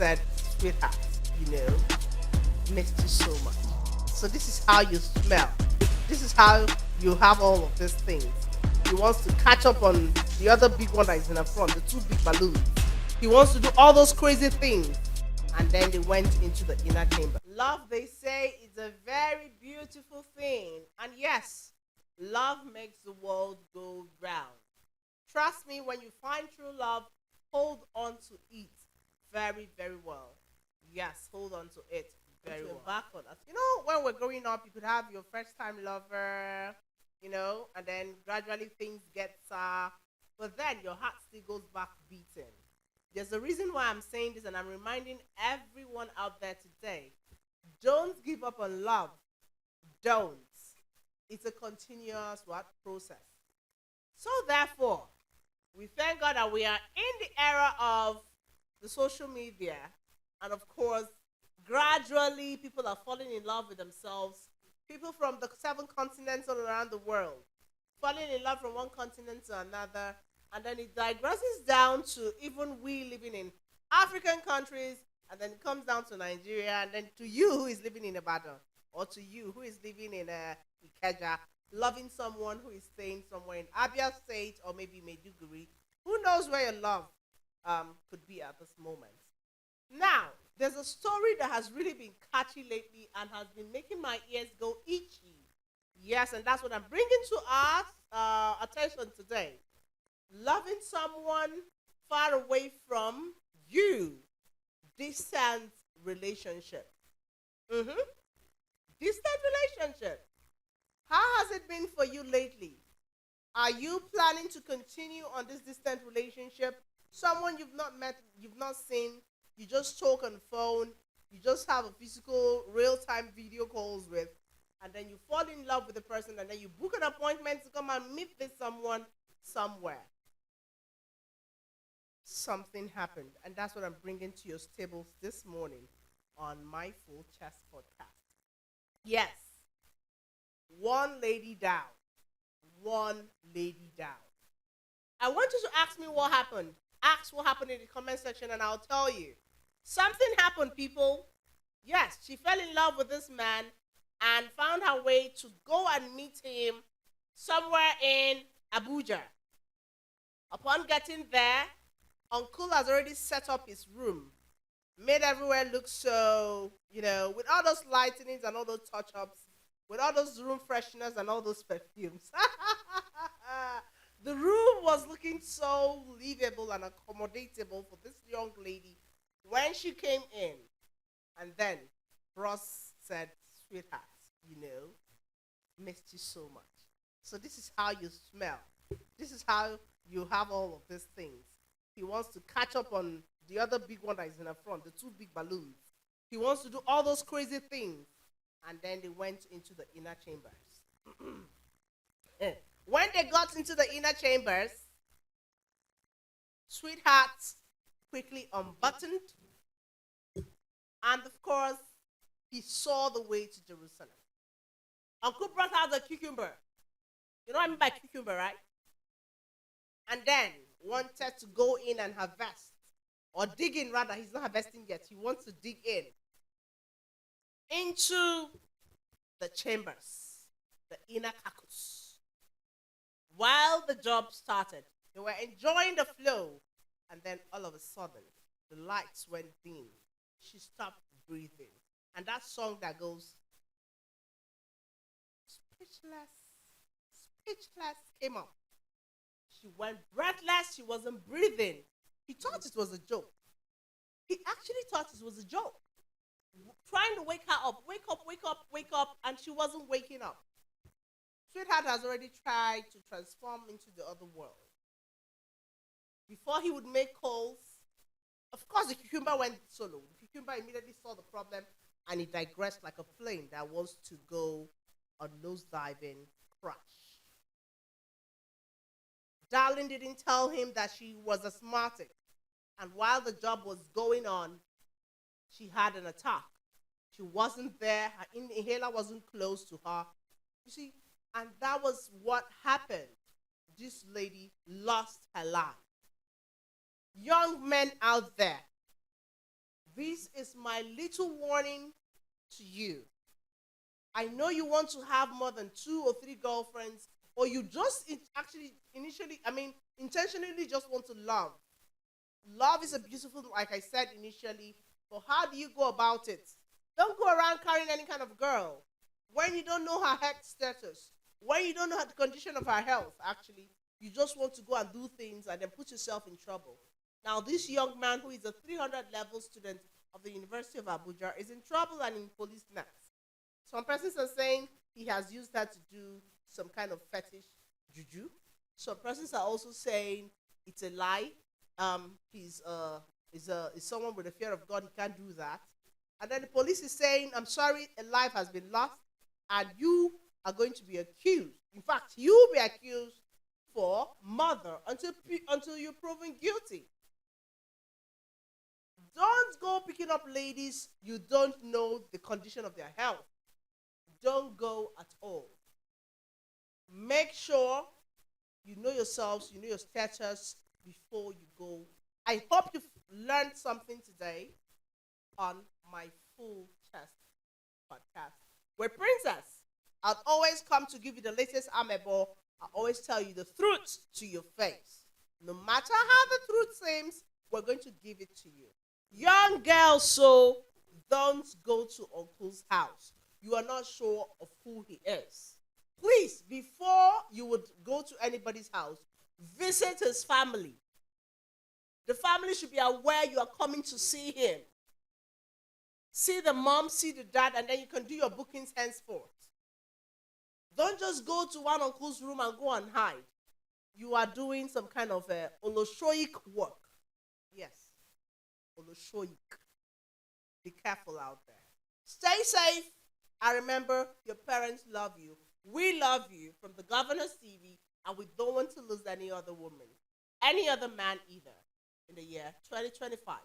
said, sweetheart, you know, missed you so much. So this is how you smell. This is how you have all of these things. He wants to catch up on the other big one that is in the front, the two big balloons. He wants to do all those crazy things. And then they went into the inner chamber. Love, they say, is a very beautiful thing. And yes, love makes the world go round. Trust me, when you find true love, hold on to it very, very well. Yes, hold on to it very well. Back on that. You know, when we're growing up, you could have your first time lover, and then gradually things get sour. But then your heart still goes back beating. There's a reason why I'm saying this, and I'm reminding everyone out there today. Don't give up on love. Don't. It's a continuous process. So therefore, we thank God that we are in the era of the social media, and of course, gradually people are falling in love with themselves. People from the 7 continents all around the world falling in love from one continent to another, and then it digresses down to even we living in African countries, and then it comes down to Nigeria, and then to you who is living in Ibadan, or to you who is living in Ikeja, loving someone who is staying somewhere in Abia State or maybe Maiduguri. Who knows where your love could be at this moment. Now, there's a story that has really been catchy lately and has been making my ears go itchy. Yes, and that's what I'm bringing to our attention today. Loving someone far away from you. Distant relationship. Distant relationship. How has it been for you lately? Are you planning to continue on this distant relationship? Someone you've not met, you've not seen, you just talk on the phone, you just have a physical, real-time video calls with, and then you fall in love with the person, and then you book an appointment to come and meet this someone somewhere. Something happened, and that's what I'm bringing to your tables this morning on my Full Chest podcast. Yes, one lady down. One lady down. I want you to ask me what happened. Ask what happened in the comment section and I'll tell you. Something happened, people. Yes, she fell in love with this man and found her way to go and meet him somewhere in Abuja. Upon getting there, Uncle has already set up his room, made everywhere look so, with all those lightenings and all those touch-ups, with all those room fresheners and all those perfumes. The room was looking so livable and accommodatable for this young lady when she came in. And then Ross said, sweetheart, missed you so much. So this is how you smell. This is how you have all of these things. He wants to catch up on the other big one that is in the front, the two big balloons. He wants to do all those crazy things. And then they went into the inner chambers. When they got into the inner chambers, sweetheart quickly unbuttoned. And of course, he saw the way to Jerusalem. Uncle brought out the cucumber. You know what I mean by cucumber, right? And then wanted to go in and harvest. Or dig in, rather. He's not harvesting yet. He wants to dig in. Into the chambers, the inner caucus. While the job started, they were enjoying the flow, and then all of a sudden, the lights went dim. She stopped breathing. And that song that goes, speechless came up. She went breathless, she wasn't breathing. He thought it was a joke. He actually thought it was a joke. Trying to wake her up, wake up, and she wasn't waking up. Sweetheart has already tried to transform into the other world. Before he would make calls, of course the cucumber went solo. The cucumber immediately saw the problem and it digressed like a plane that wants to go on nose-diving crash. Darling didn't tell him that she was asthmatic, and while the job was going on, she had an attack. She wasn't there. Her inhaler wasn't close to her. You see, and that was what happened. This lady lost her life. Young men out there, this is my little warning to you. I know you want to have more than 2 or 3 girlfriends, or you just actually initially, I mean, intentionally just want to love. Love is a beautiful, like I said initially, but how do you go about it? Don't go around carrying any kind of girl when you don't know her health status, when you don't know the condition of her health, actually. You just want to go and do things and then put yourself in trouble. Now, this young man who is a 300 level student of the University of Abuja is in trouble and in police nets. Some persons are saying he has used that to do some kind of fetish juju. Some persons are also saying it's a lie. Is someone with a fear of God. He can't do that. And then the police is saying, "I'm sorry, a life has been lost, and you are going to be accused. In fact, you will be accused for murder until you're proven guilty." Don't go picking up ladies you don't know the condition of their health. Don't go at all. Make sure you know yourselves, you know your status before you go. I hope you've learned something today on my Full Chest podcast. With Princess, I'll always come to give you the latest amebo. I always tell you the truth to your face. No matter how the truth seems, we're going to give it to you. Young girls, so don't go to uncle's house. You are not sure of who he is. Please, before you would go to anybody's house, visit his family. The family should be aware you are coming to see him. See the mom, see the dad, and then you can do your bookings henceforth. Don't just go to one uncle's room and go and hide. You are doing some kind of oloshoik work. Yes, oloshoik. Be careful out there. Stay safe. And remember, your parents love you. We love you from the Governor's TV, and we don't want to lose any other woman, any other man either, in the year 2025.